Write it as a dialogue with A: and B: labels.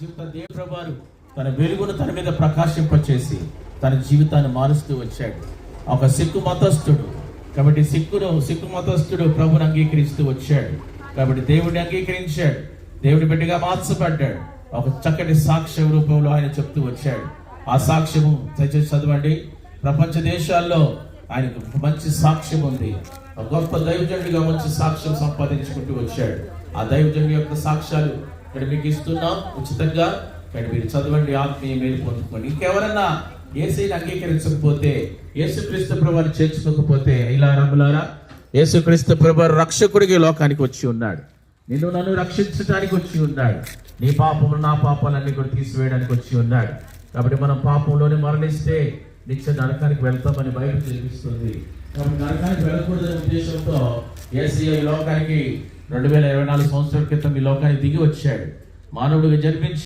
A: జీవితం దేవుని ప్రభువారు తన వెలుగును తన మీద ప్రకాశింపచేసి తన జీవితాన్ని మారుస్తూ వచ్చాడు. ఒక సిక్కు మతస్థుడు కాబట్టి సిక్కు మతస్థుడు ప్రభుని అంగీకరిస్తూ వచ్చాడు. కాబట్టి దేవుడిని అంగీకరించాడు, దేవుడి బిడ్డగా మార్చబడ్డాడు. ఒక చక్కటి సాక్ష్య రూపంలో ఆయన చెప్తూ వచ్చాడు. ఆ సాక్ష్యము దయచేసి చదవండి. ప్రపంచ దేశాల్లో ఆయనకు మంచి సాక్ష్యం ఉంది. ఒక గొప్ప దైవజనుడిగా మంచి సాక్ష్యం సంపాదించుకుంటూ వచ్చాడు. ఆ దైవజనుడి యొక్క సాక్ష్యాలు ఇక్కడ మీకు ఇస్తున్నాం ఉచితంగా. ఇక్కడ మీరు చదవండి, ఆత్మీయ మేలు పొందుకోండి. ఇంకెవరన్నా యేసుని అంగీకరించకపోతే, యేసుక్రీస్తు ప్రభువుని చేర్చుకోకపోతే, ఇలా రమ్ములారా, యేసుక్రీస్తు ప్రభువు రక్షకుడిగా లోకానికి వచ్చి ఉన్నాడు. నిన్ను నన్ను రక్షించడానికి వచ్చి ఉన్నాడు. నీ పాపములు నా పాపాలన్నీ కూడా తీసివేయడానికి వచ్చి ఉన్నాడు. కాబట్టి మనం పాపంలోనే మరణిస్తే నిత్య నరకానికి వెళ్తామని బైబిల్ తెలిపిస్తుంది. కాబట్టి నరకానికి వెళ్ళకూడదనే ఉద్దేశంతో యేసయ్య ఈ లోకానికి 2024 సంవత్సరాల క్రితం ఈ లోకానికి దిగి వచ్చాడు. మానవుడిగా జన్మించి